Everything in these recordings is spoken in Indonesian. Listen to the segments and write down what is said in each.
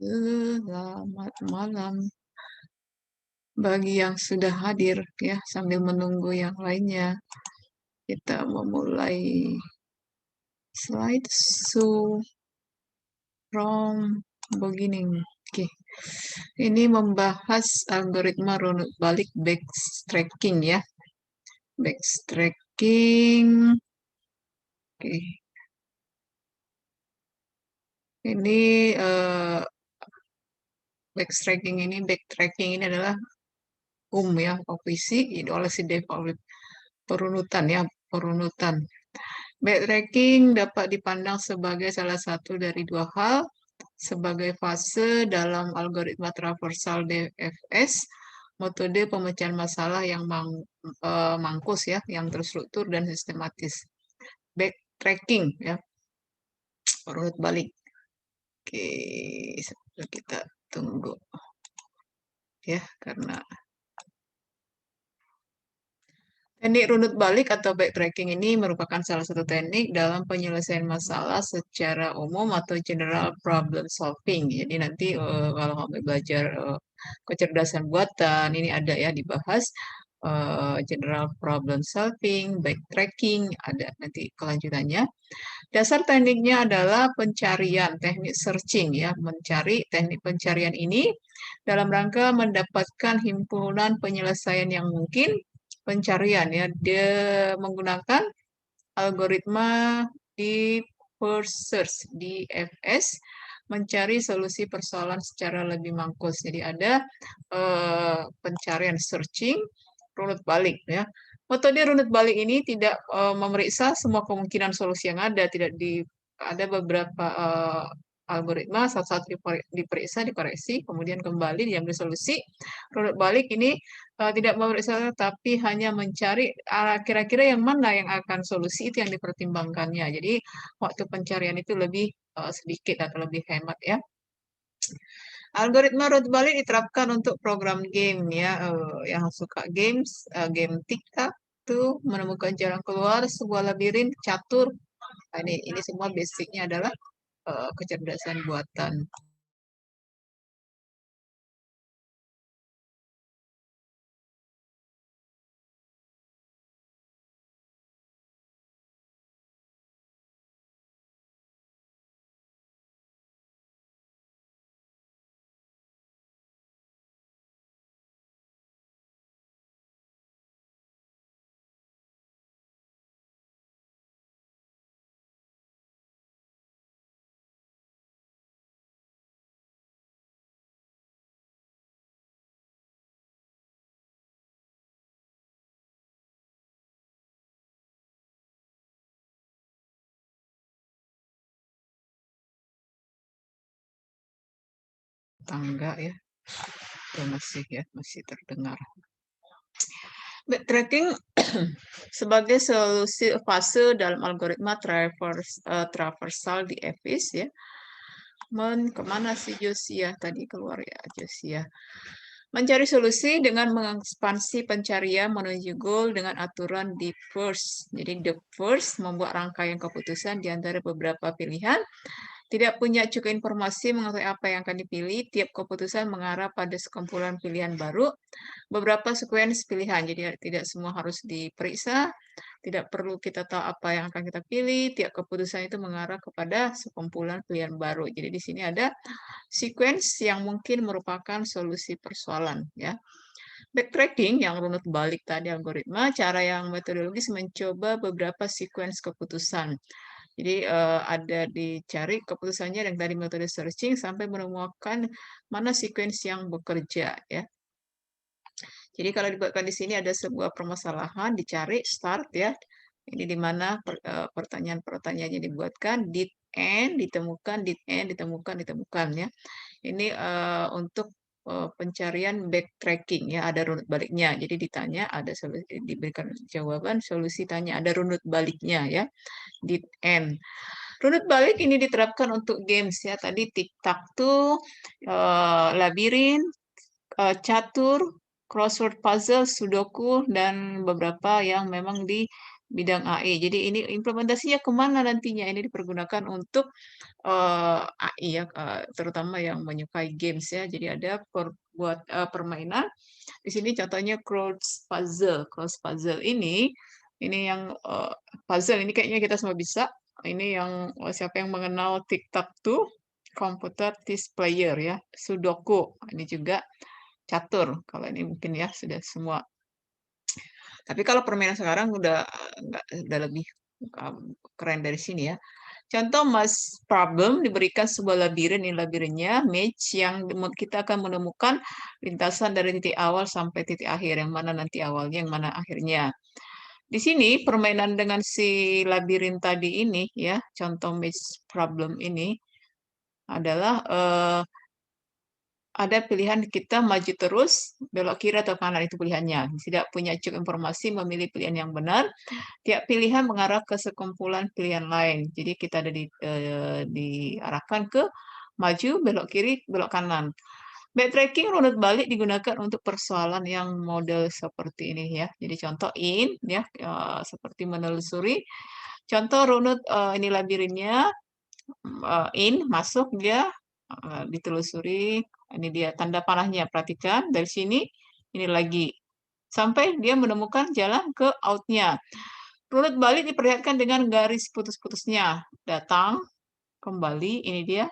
Selamat malam bagi yang sudah hadir ya, sambil menunggu yang lainnya. Kita memulai slide show from beginning. Oke. Ini membahas algoritma runut balik backtracking ya. Backtracking. Oke. Ini backtracking ini adalah ya, puisi oleh si develop perunutan ya, perunutan. Backtracking dapat dipandang sebagai salah satu dari dua hal, sebagai fase dalam algoritma traversal DFS, metode pemecahan masalah yang mangkus ya, yang terstruktur dan sistematis. Backtracking ya, runut balik. Oke, kita tunggu ya, karena teknik runut balik atau backtracking ini merupakan salah satu teknik dalam penyelesaian masalah secara umum atau general problem solving. Jadi nanti kalau kamu belajar kecerdasan buatan, ini ada ya dibahas general problem solving, backtracking, ada nanti kelanjutannya. Dasar tekniknya adalah pencarian, teknik searching ya, mencari teknik pencarian ini dalam rangka mendapatkan himpunan penyelesaian yang mungkin pencarian ya. Dia menggunakan algoritma di first search DFS mencari solusi persoalan secara lebih mangkus. Jadi ada pencarian searching runut balik ya. Metode runut balik ini tidak memeriksa semua kemungkinan solusi yang ada, tidak ada beberapa algoritma satu-satu diperiksa, dikoreksi, kemudian kembali diambil solusi. Runut balik ini tidak memeriksa, tapi hanya mencari kira-kira yang mana yang akan solusi itu yang dipertimbangkannya. Jadi waktu pencarian itu lebih sedikit atau lebih hemat ya. Algoritma runut balik diterapkan untuk program game ya, yang suka games, game TikTok tuh menemukan jalan keluar sebuah labirin catur. Nah, ini semua basicnya adalah kecerdasan buatan. Tangga ya, itu masih ya, masih terdengar. Backtracking sebagai solusi fase dalam algoritma traversal di EFIS ya. Kemana sih Josia? Tadi keluar ya Josia. Mencari solusi dengan mengekspansi pencarian menuju goal dengan aturan deep first. Jadi the first membuat rangkaian keputusan di antara beberapa pilihan. Tidak punya cukup informasi mengenai apa yang akan dipilih, tiap keputusan mengarah pada sekumpulan pilihan baru, beberapa sekuens pilihan. Jadi tidak semua harus diperiksa, tidak perlu kita tahu apa yang akan kita pilih, tiap keputusan itu mengarah kepada sekumpulan pilihan baru. Jadi di sini ada sequence yang mungkin merupakan solusi persoalan ya. Backtracking yang runut balik tadi algoritma, cara yang metodologis mencoba beberapa sequence keputusan. Jadi ada dicari keputusannya yang dari metode searching sampai menemukan mana sequence yang bekerja ya. Jadi kalau dibuatkan di sini ada sebuah permasalahan dicari start ya. Ini di mana pertanyaan-pertanyaannya dibuatkan, did end ditemukan, did end ditemukan ya. Ini untuk pencarian backtracking ya, ada runut baliknya. Jadi ditanya ada solusi, diberikan jawaban, solusi tanya ada runut baliknya ya. Did end. Runut balik ini diterapkan untuk games ya. Tadi TikTok tuh labirin, catur, crossword puzzle, sudoku dan beberapa yang memang bidang AI. Jadi ini implementasinya kemana nantinya? Ini dipergunakan untuk AI ya, terutama yang menyukai games ya. Jadi ada permainan. Di sini contohnya Cross Puzzle. Cross Puzzle ini yang puzzle ini kayaknya kita semua bisa. Ini yang siapa yang mengenal TikTok tuh komputer chess player ya, Sudoku. Ini juga catur. Kalau ini mungkin ya sudah semua. Tapi kalau permainan sekarang udah lebih keren dari sini ya. Contoh Mas Problem diberikan sebuah labirin, ini labirinnya match yang kita akan menemukan lintasan dari titik awal sampai titik akhir, yang mana nanti awalnya, yang mana akhirnya. Di sini permainan dengan si labirin tadi ini ya, contoh Match Problem ini adalah ada pilihan kita maju terus, belok kiri atau kanan itu pilihannya. Tidak punya cukup informasi memilih pilihan yang benar. Tiap pilihan mengarah ke sekumpulan pilihan lain. Jadi kita ada diarahkan ke maju, belok kiri, belok kanan. Backtracking runut balik digunakan untuk persoalan yang model seperti ini ya. Jadi contoh ya seperti menelusuri. Contoh runut ini labirinnya masuk dia ditelusuri. Ini dia tanda panahnya. Perhatikan dari sini ini lagi sampai dia menemukan jalan ke outnya. Runut balik diperlihatkan dengan garis putus-putusnya. Datang, kembali, ini dia.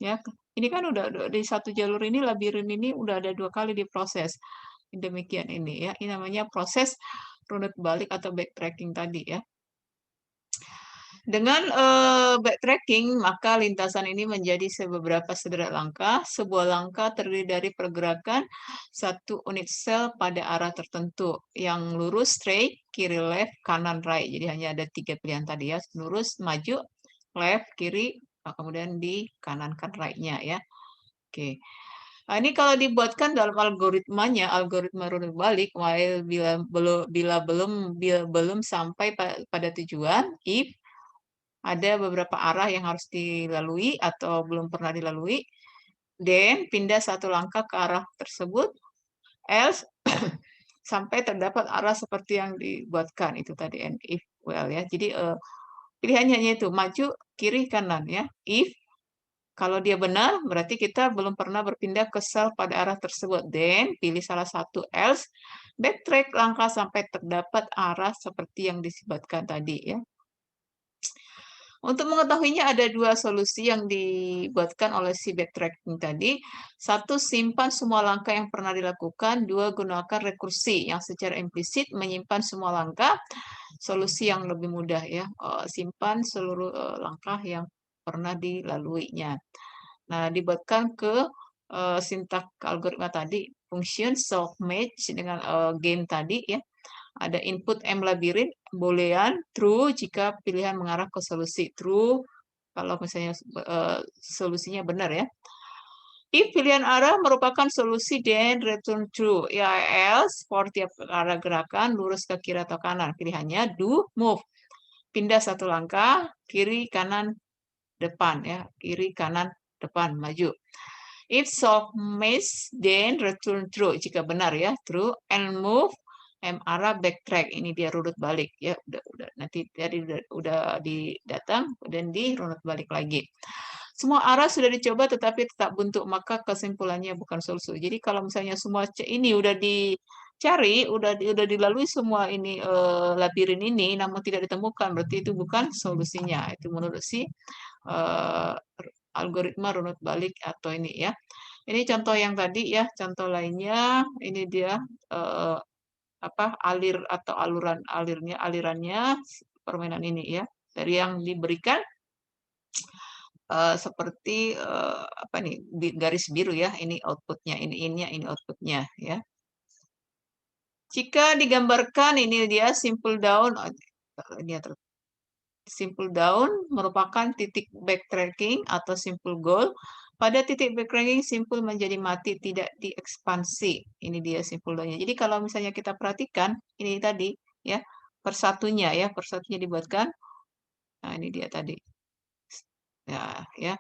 Ya, ini kan udah di satu jalur ini, labirin ini udah ada 2 kali diproses. Demikian ini ya. Ini namanya proses runut balik atau backtracking tadi ya. Dengan backtracking, maka lintasan ini menjadi beberapa sederek langkah. Sebuah langkah terdiri dari pergerakan satu unit sel pada arah tertentu. Yang lurus straight, kiri left, kanan right. Jadi hanya ada 3 pilihan tadi ya. Lurus, maju, left, kiri, kemudian di kanan kan right-nya ya. Oke. Nah, ini kalau dibuatkan dalam algoritmanya, algoritma runut balik, while bila belum sampai pada tujuan, if ada beberapa arah yang harus dilalui atau belum pernah dilalui, then pindah satu langkah ke arah tersebut, else sampai terdapat arah seperti yang dibuatkan itu tadi and if well ya. Jadi pilihannya hanya itu maju, kiri, kanan ya. If kalau dia benar berarti kita belum pernah berpindah ke sel pada arah tersebut. Then pilih salah satu, else backtrack langkah sampai terdapat arah seperti yang disebutkan tadi ya. Untuk mengetahuinya ada 2 solusi yang dibuatkan oleh si backtracking tadi. Satu, simpan semua langkah yang pernah dilakukan. 2, gunakan rekursi yang secara implisit menyimpan semua langkah. Solusi yang lebih mudah ya. Simpan seluruh langkah yang pernah dilaluinya. Nah, dibuatkan ke sintak algoritma tadi, function self match dengan game tadi ya. Ada input M labirin, boolean, true jika pilihan mengarah ke solusi. True kalau misalnya solusinya benar ya. If pilihan arah merupakan solusi, then return true. Ya, else for tiap arah gerakan, lurus ke kiri atau kanan. Pilihannya do, move. Pindah satu langkah, kiri, kanan, depan. Ya, kiri, kanan, depan, maju. If solve miss, then return true. Jika benar ya, true. And move, arah backtrack. Ini dia runut balik ya. Udah nanti tadi udah didatang dan di runut balik lagi. Semua arah sudah dicoba tetapi tetap buntu, maka kesimpulannya bukan solusi. Jadi kalau misalnya semua ini udah dicari, udah dilalui semua ini labirin ini namun tidak ditemukan, berarti itu bukan solusinya. Itu menurut si algoritma runut balik atau ini ya. Ini contoh yang tadi ya, contoh lainnya ini dia alir atau alirannya permainan ini ya. Dari yang diberikan seperti apa nih garis biru ya, ini outputnya, ini innya, ini outputnya ya. Jika digambarkan ini dia simple down, ini ya, simple down merupakan titik backtracking atau simple goal. Pada titik backtracking, simple menjadi mati, tidak diekspansi. Ini dia simple down-nya. Jadi kalau misalnya kita perhatikan, ini tadi ya, persatunya ya, persatunya dibuatkan. Nah, ini dia tadi. Ya, ya.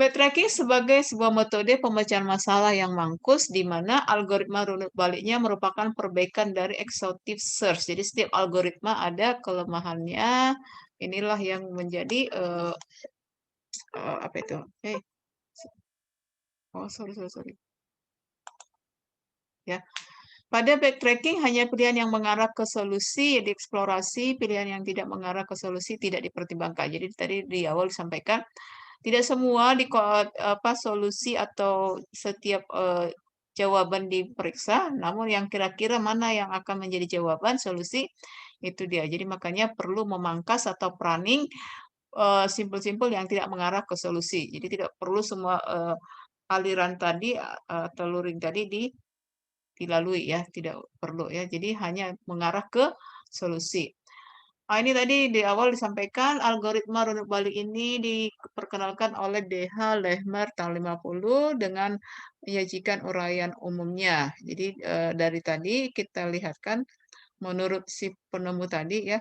Backtracking sebagai sebuah metode pemecahan masalah yang mangkus, di mana algoritma runut baliknya merupakan perbaikan dari exhaustive search. Jadi setiap algoritma ada kelemahannya. Inilah yang menjadi apa itu? Oh, sorry, sorry, sorry. Ya, pada backtracking hanya pilihan yang mengarah ke solusi dieksplorasi, pilihan yang tidak mengarah ke solusi tidak dipertimbangkan. Jadi tadi di awal disampaikan tidak semua di apa solusi atau setiap jawaban diperiksa, namun yang kira-kira mana yang akan menjadi jawaban solusi itu dia. Jadi makanya perlu memangkas atau pruning simpel-simpel yang tidak mengarah ke solusi. Jadi tidak perlu semua aliran tadi atau luring tadi dilalui ya, tidak perlu ya. Jadi hanya mengarah ke solusi. Nah, ini tadi di awal disampaikan algoritma runut balik ini diperkenalkan oleh D.H. Lehmer tahun 50 dengan menyajikan uraian umumnya. Jadi dari tadi kita lihatkan menurut si penemu tadi ya,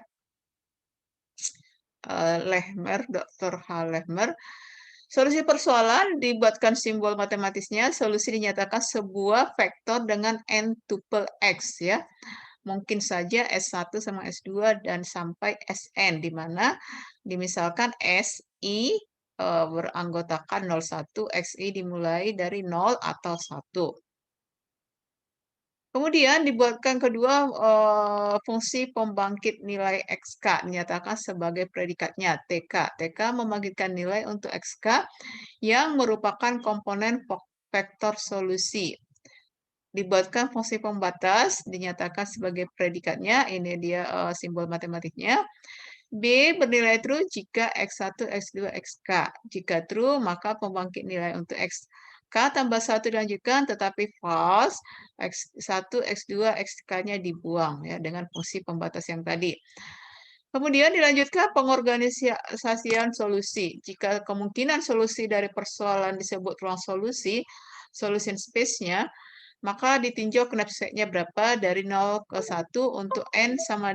Lehmer, Dr. H. Lehmer, solusi persoalan dibuatkan simbol matematisnya, solusi dinyatakan sebuah vektor dengan n tuple x ya. Mungkin saja S1 sama S2 dan sampai Sn, di mana dimisalkan Si beranggotakan 01, Xi dimulai dari 0 atau 1. Kemudian dibuatkan kedua fungsi pembangkit nilai XK dinyatakan sebagai predikatnya TK. TK membangkitkan nilai untuk XK yang merupakan komponen vektor solusi. Dibuatkan fungsi pembatas dinyatakan sebagai predikatnya, ini dia simbol matematiknya. B bernilai true jika X1, X2, Xk. Jika true, maka pembangkit nilai untuk Xk tambah 1 dilanjutkan, tetapi false, X1, X2, Xk-nya dibuang ya dengan fungsi pembatas yang tadi. Kemudian dilanjutkan pengorganisasian solusi. Jika kemungkinan solusi dari persoalan disebut ruang solusi, solution space-nya, maka ditinjau knapsack-nya berapa dari 0 ke 1 untuk N sama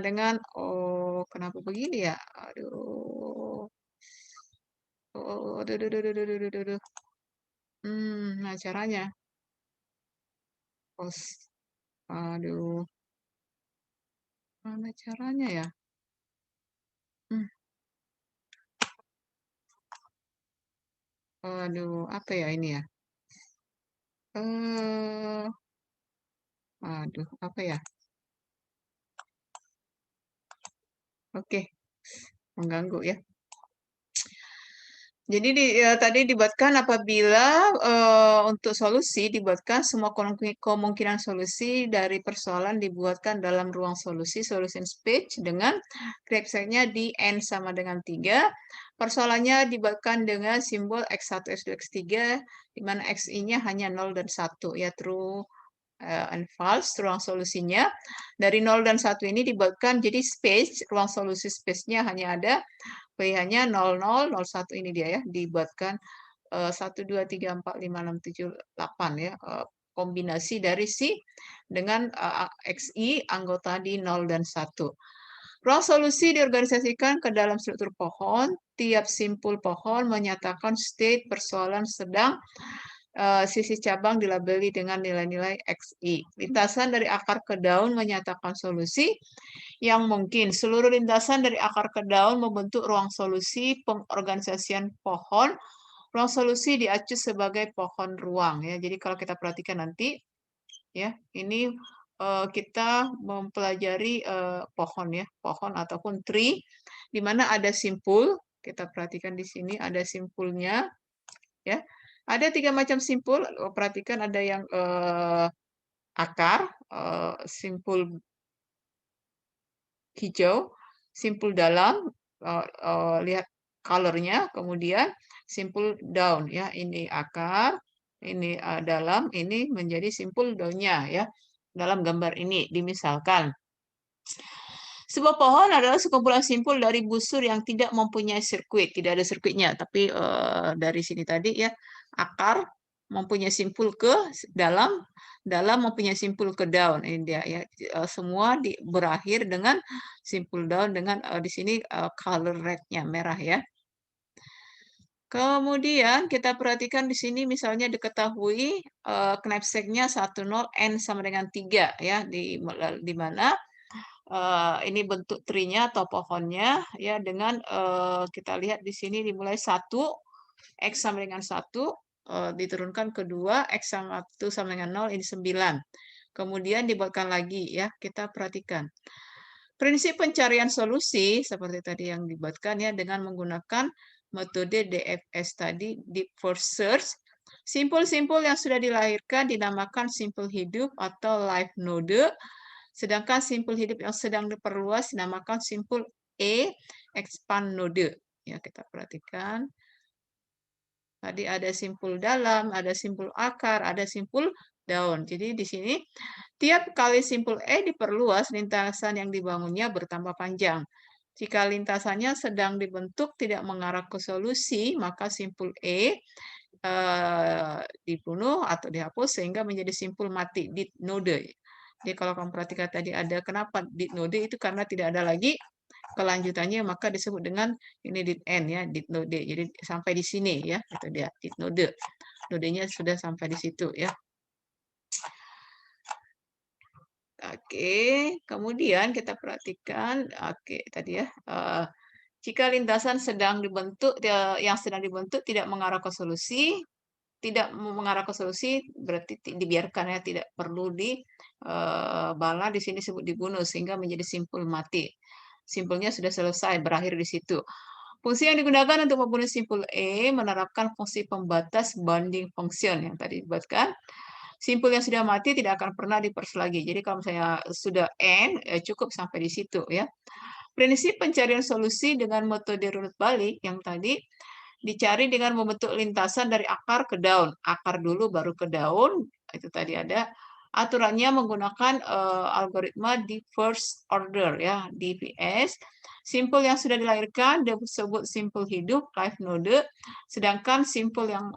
dengan oh kenapa begini ya? Aduh. Oh, aduh, aduh, aduh, aduh, aduh, aduh, aduh. Nah caranya. Pos. Aduh. Mana caranya ya? Hmm. Aduh, apa ya ini ya? Aduh, apa ya? Oke, mengganggu ya. Jadi tadi dibuatkan apabila untuk solusi dibuatkan semua kemungkinan solusi dari persoalan dibuatkan dalam ruang solusi, solution space dengan knapsack-nya di N sama dengan 3. Persoalannya dibuatkan dengan simbol X1, X2, X3, di mana XI-nya hanya 0 dan 1, ya true and false, ruang solusinya. Dari 0 dan 1 ini dibuatkan jadi space, ruang solusi space-nya hanya ada pilihannya 00, 01 ini dia ya, dibuatkan 1, 2, 3, 4, 5, 6, 7, 8 ya, kombinasi dari si dengan XI anggota di 0 dan 1. Ruang solusi diorganisasikan ke dalam struktur pohon. Tiap simpul pohon menyatakan state persoalan sedang sisi cabang dilabeli dengan nilai-nilai XI. Lintasan dari akar ke daun menyatakan solusi yang mungkin. Seluruh lintasan dari akar ke daun membentuk ruang solusi pengorganisasian pohon. Ruang solusi diacu sebagai pohon ruang ya. Jadi kalau kita perhatikan nanti ya, ini kita mempelajari pohon ya, pohon ataupun tree di mana ada simpul. Kita perhatikan di sini ada simpulnya ya. Ada 3 macam simpul. Perhatikan ada yang akar, simpul hijau, simpul dalam, lihat color-nya, kemudian simpul daun ya. Ini akar, ini dalam, ini menjadi simpul daunnya ya. Dalam gambar ini dimisalkan. Sebuah pohon adalah sekumpulan simpul dari busur yang tidak mempunyai sirkuit, tidak ada sirkuitnya, tapi dari sini tadi ya, akar mempunyai simpul ke dalam, dalam mempunyai simpul ke daun. Ini dia ya, semua berakhir dengan simpul daun dengan di sini color red-nya merah ya. Kemudian kita perhatikan di sini misalnya diketahui, knapsack-nya 10 N sama dengan 3 ya, di mana, ini bentuk tree-nya atau pohonnya ya dengan, kita lihat di sini dimulai 1, X sama dengan 1, diturunkan ke 2, X sama 1 sama dengan 0, ini 9. Kemudian dibuatkan lagi ya, kita perhatikan. Prinsip pencarian solusi seperti tadi yang dibuatkan ya dengan menggunakan metode DFS tadi, Deep First Search. Simpul-simpul yang sudah dilahirkan dinamakan simpul hidup atau live node, sedangkan simpul hidup yang sedang diperluas dinamakan simpul E, expand node. Ya, kita perhatikan. Tadi ada simpul dalam, ada simpul akar, ada simpul daun. Jadi di sini tiap kali simpul E diperluas, lintasan yang dibangunnya bertambah panjang. Jika lintasannya sedang dibentuk tidak mengarah ke solusi, maka simpul E dibunuh atau dihapus sehingga menjadi simpul mati, dead node. Jadi kalau kamu perhatikan tadi ada kenapa dead node itu karena tidak ada lagi kelanjutannya maka disebut dengan ini dead end ya, dead node. Jadi sampai di sini ya, itu dia dead node. Nodenya sudah sampai di situ ya. Oke, kemudian kita perhatikan, oke tadi ya, jika lintasan sedang dibentuk, yang sedang dibentuk tidak mengarah ke solusi, tidak mengarah ke solusi berarti dibiarkan ya, tidak perlu bala di sini disebut dibunuh sehingga menjadi simpul mati. Simpulnya sudah selesai, berakhir di situ. Fungsi yang digunakan untuk membunuh simpul E menerapkan fungsi pembatas bounding function yang tadi dibuatkan. Simpul yang sudah mati tidak akan pernah diperoleh lagi. Jadi kalau misalnya sudah N, cukup sampai di situ ya. Prinsip pencarian solusi dengan metode runut balik yang tadi dicari dengan membentuk lintasan dari akar ke daun. Akar dulu baru ke daun, itu tadi ada. Aturannya menggunakan algoritma di first order ya, DFS. Simpul yang sudah dilahirkan disebut simpul hidup, live node. Sedangkan simpul yang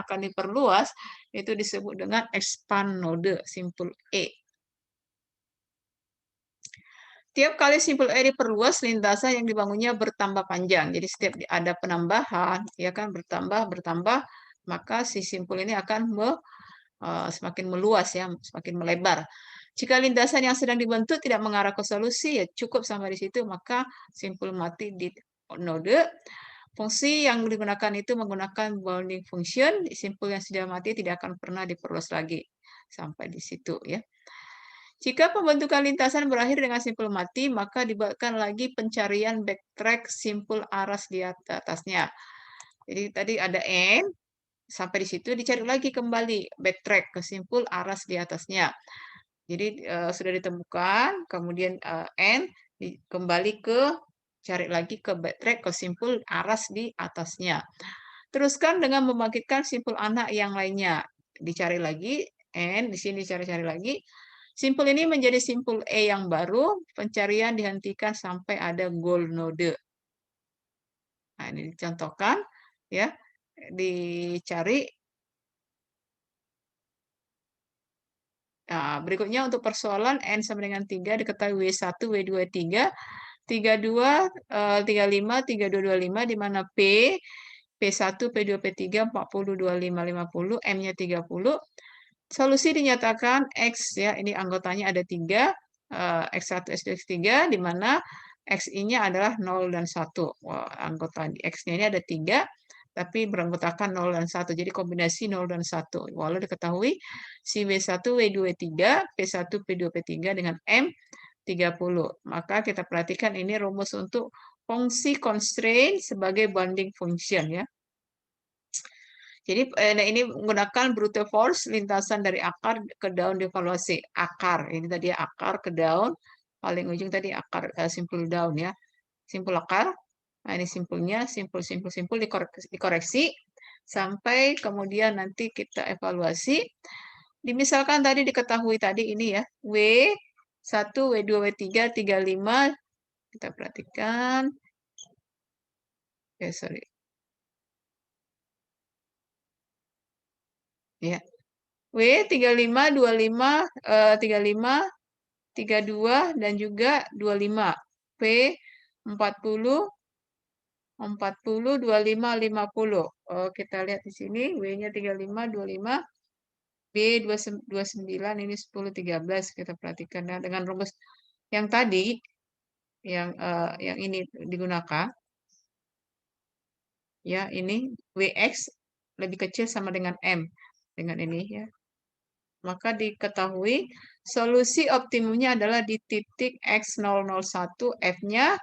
akan diperluas itu disebut dengan expand node, simpul E. Tiap kali simpul E diperluas, lintasan yang dibangunnya bertambah panjang. Jadi setiap ada penambahan, ya kan bertambah, maka si simpul ini akan semakin meluas ya, semakin melebar. Jika lintasan yang sedang dibentuk tidak mengarah ke solusi, ya cukup sampai di situ, maka simpul mati di node. Fungsi yang digunakan itu menggunakan bounding function, simpul yang sudah mati tidak akan pernah diperluas lagi. Sampai di situ ya. Jika pembentukan lintasan berakhir dengan simpul mati, maka dibuatkan lagi pencarian backtrack simpul aras di atasnya. Jadi tadi ada N, sampai di situ dicari lagi kembali backtrack ke simpul aras di atasnya. Jadi sudah ditemukan, kemudian N kembali ke cari lagi ke backtrack ke simpul aras di atasnya. Teruskan dengan membangkitkan simpul anak yang lainnya. Dicari lagi N, di sini cari-cari lagi. Simpul ini menjadi simpul E yang baru, pencarian dihentikan sampai ada goal node. Nah, ini dicontohkan ya, dicari. Nah, berikutnya untuk persoalan N sama dengan 3 diketahui W1, W2, W3, 32, 35, 32, 25 di mana P1, P2, P3, 40, 25, 50, M-nya 30. Solusi dinyatakan X ya, ini anggotanya ada 3, X1, X2, X3, di mana XI-nya adalah 0 dan 1. Wah, anggota X-nya ini ada 3, tapi beranggotakan 0 dan 1. Jadi kombinasi 0 dan 1. Walau diketahui si W1, W2, W3, P1, P2, P3 dengan M 30. Maka kita perhatikan ini rumus untuk fungsi constraint sebagai bounding function ya. Jadi ini menggunakan brute force lintasan dari akar ke daun dievaluasi. Akar, ini tadi akar ke daun, paling ujung tadi akar simpul daun ya. Simpul akar. Nah, ini simpulnya, simpul dikoreksi sampai kemudian nanti kita evaluasi. Misalkan tadi diketahui tadi ini ya, W1, W2, W3, 35, kita perhatikan. Ya, sorry. Ya. W 35, 25, 35, 32 dan juga 25. P 40, 40, 25, 50. Oh, kita lihat di sini, W-nya 35, 25, B 29, ini 10, 13. Kita perhatikan ya, dengan rumus yang tadi, yang ini digunakan, ya ini WX lebih kecil sama dengan M, dengan ini ya. Maka diketahui solusi optimumnya adalah di titik X001, F-nya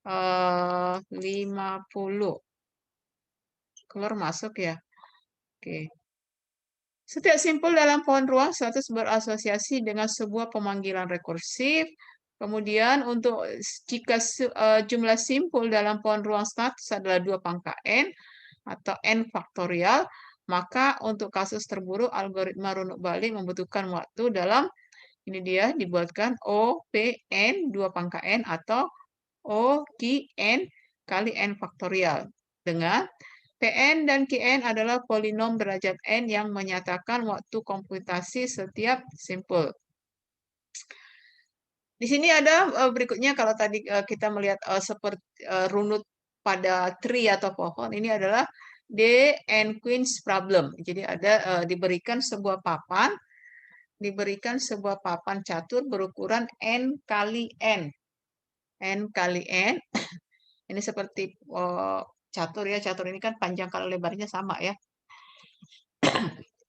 50. Keluar masuk ya. Oke. Setiap simpul dalam pohon ruang status berasosiasi dengan sebuah pemanggilan rekursif. Kemudian untuk jika jumlah simpul dalam pohon ruang status adalah 2 pangkat n atau n faktorial, maka untuk kasus terburuk algoritma runut balik membutuhkan waktu dalam, ini dia dibuatkan O, P, N, 2 pangkat n atau O, Q, N kali n faktorial. Dengan Pn dan Qn adalah polinom derajat n yang menyatakan waktu komputasi setiap simpul. Di sini ada berikutnya, kalau tadi kita melihat seperti runut pada tree atau pohon, ini adalah D n Queen's problem. Jadi ada diberikan sebuah papan catur berukuran n kali n. N kali n. Ini seperti catur ya. Catur ini kan panjang kalau lebarnya sama ya.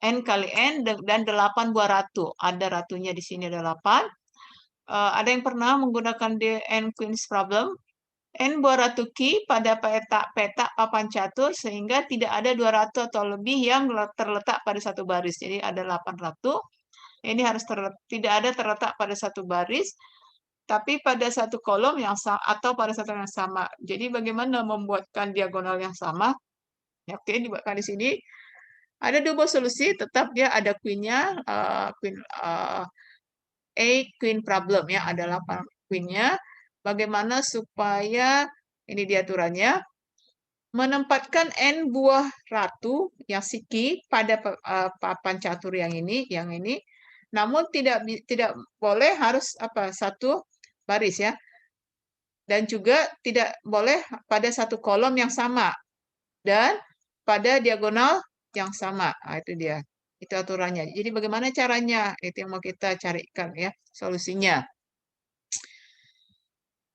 N kali N dan 8 buah ratu. Ada ratunya di sini ada 8. Ada yang pernah menggunakan DN Queen's problem? N buah ratu Q pada peta papan catur sehingga tidak ada 2 ratu atau lebih yang terletak pada satu baris. Jadi ada 8 ratu. Ini harus tidak ada terletak pada satu baris, tapi pada satu kolom yang sama atau pada satu yang sama. Jadi bagaimana membuatkan diagonal yang sama? Oke, dibuatkan di sini. Ada dua solusi, tetap dia ada queen-nya, queen problem ya, ada 8 queen-nya. Bagaimana supaya, ini dia aturannya, menempatkan n buah ratu yang siki pada papan catur yang ini, namun tidak boleh harus satu baris ya, dan juga tidak boleh pada satu kolom yang sama dan pada diagonal yang sama. Nah, itu dia. Itu aturannya. Jadi bagaimana caranya? Itu yang mau kita carikan ya, solusinya.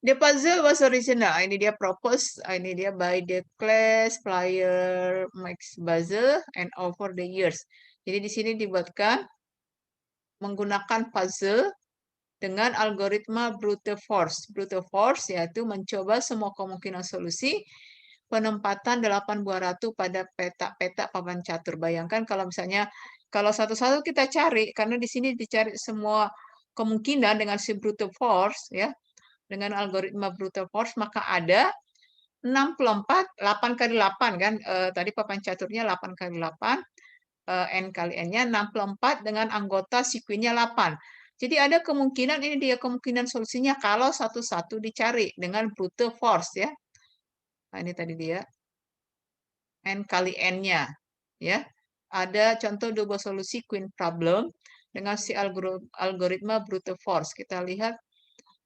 The puzzle was original. Ini dia proposed. Ini dia by the class player Max Puzzle and over the years. Jadi di sini dibuatkan menggunakan puzzle dengan algoritma brute force. Brute force yaitu mencoba semua kemungkinan solusi penempatan 8 buah ratu pada peta-peta papan catur. Bayangkan kalau misalnya, kalau satu-satu kita cari, karena di sini dicari semua kemungkinan dengan si brute force, ya, dengan algoritma brute force, maka ada 64, 8 kali 8, kan, tadi papan caturnya 8 kali 8, N kali N-nya 64 dengan anggota sekuennya 8. Jadi ada kemungkinan, ini dia kemungkinan solusinya kalau satu-satu dicari dengan brute force, ya. Nah, ini tadi dia N kali N-nya. Ya. Ada contoh dua solusi queen problem dengan si algoritma brute force. Kita lihat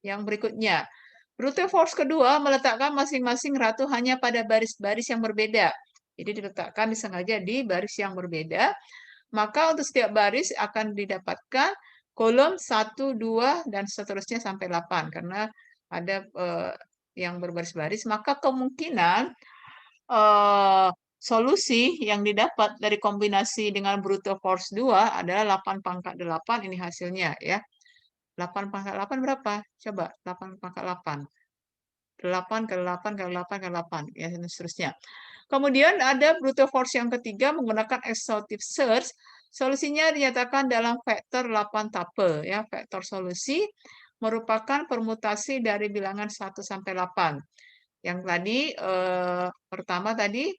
yang berikutnya. Brute force kedua meletakkan masing-masing ratu hanya pada baris-baris yang berbeda. Jadi diletakkan disengaja di baris yang berbeda. Maka untuk setiap baris akan didapatkan kolom 1, 2, dan seterusnya sampai 8. Karena ada yang berbaris-baris, maka kemungkinan solusi yang didapat dari kombinasi dengan brute force 2 adalah 8 pangkat 8, ini hasilnya ya. 8 pangkat 8 berapa? Coba 8 pangkat 8. 8 kali 8 kali 8 kali 8, ya, dan seterusnya. Kemudian ada brute force yang ketiga menggunakan exhaustive search. Solusinya dinyatakan dalam vektor 8 tuple, ya. Vektor solusi merupakan permutasi dari bilangan 1 sampai 8. Yang tadi pertama tadi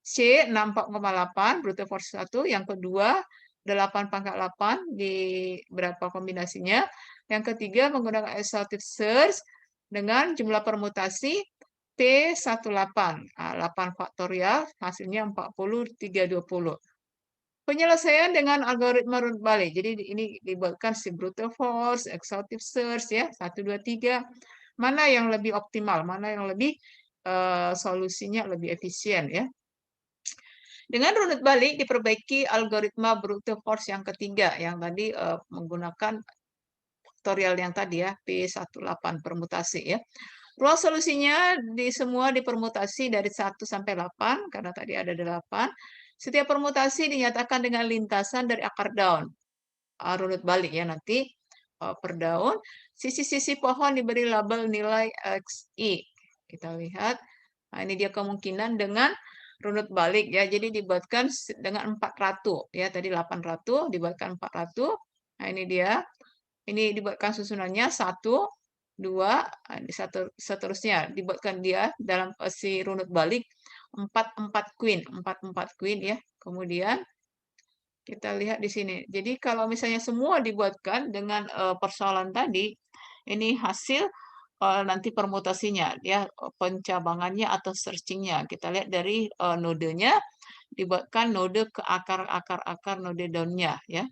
C 64,8 brute force 1, yang kedua 8 pangkat 8 di berapa kombinasinya. Yang ketiga menggunakan exhaustive search dengan jumlah permutasi P18. 8 faktorial hasilnya 40, 320. Penyelesaian dengan algoritma runut balik. Jadi ini dibuatkan si brute force, exhaustive search ya, 1, 2, 3. Mana yang lebih optimal, mana yang lebih solusinya lebih efisien ya. Dengan runut balik diperbaiki algoritma brute force yang ketiga yang tadi menggunakan faktorial yang tadi ya, P18 permutasi ya. Ruang solusinya semua dipermutasi dari 1 sampai 8 karena tadi ada 8. Setiap permutasi dinyatakan dengan lintasan dari akar daun. Runut balik ya nanti per daun. Sisi-sisi pohon diberi label nilai XI. Kita lihat. Nah, ini dia kemungkinan dengan runut balik ya. Jadi dibuatkan dengan 4 ratu ya. Tadi 8 ratu dibuatkan 4 ratu. Nah, ini dia. Ini dibuatkan susunannya 1, 2, seterusnya dibuatkan dia dalam si runut balik 4 queen ya. Kemudian kita lihat di sini. Jadi kalau misalnya semua dibuatkan dengan persoalan tadi, ini hasil nanti permutasinya ya, pencabangannya atau searchingnya. Kita lihat dari nodenya dibuatkan node ke akar node daunnya ya.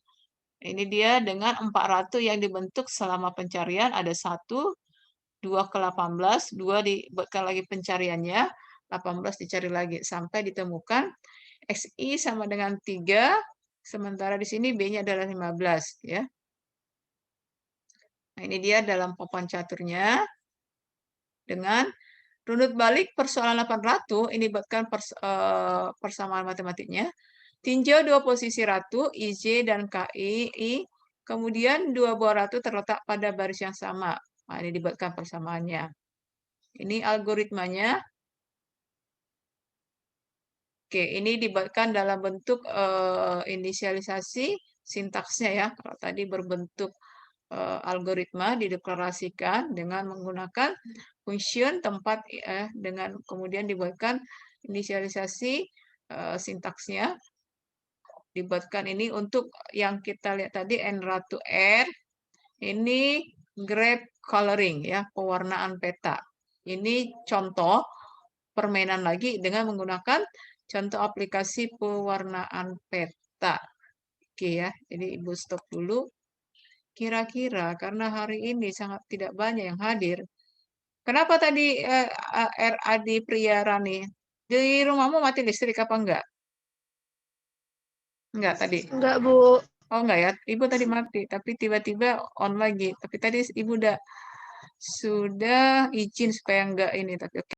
Ini dia dengan 4 ratu yang dibentuk selama pencarian ada 1, 2 ke 18, 2 dibuatkan lagi pencariannya, 18 dicari lagi sampai ditemukan XI sama dengan 3, sementara di sini B-nya adalah 15 ya. Nah, ini dia dalam papan caturnya dengan runut balik persoalan 8 ratu, ini buatkan persamaan matematiknya. Tinjau dua posisi ratu, IJ dan KI, kemudian dua buah ratu terletak pada baris yang sama. Nah, ini dibuatkan persamaannya. Ini algoritmanya. Oke, ini dibuatkan dalam bentuk inisialisasi sintaksnya ya. Kalau tadi berbentuk algoritma dideklarasikan dengan menggunakan function tempat dengan kemudian dibuatkan inisialisasi sintaksnya. Dibuatkan ini untuk yang kita lihat tadi N ratu R, ini graph coloring ya, pewarnaan peta. Ini contoh permainan lagi dengan menggunakan contoh aplikasi pewarnaan peta. Oke ya, jadi Ibu stop dulu. Kira-kira karena hari ini sangat tidak banyak yang hadir. Kenapa tadi RAD Priyarani? Di rumahmu mati listrik apa enggak? Enggak tadi. Enggak, Bu. Oh enggak ya, Ibu tadi mati, tapi tiba-tiba on lagi. Tapi tadi Ibu sudah izin supaya enggak ini, tapi oke.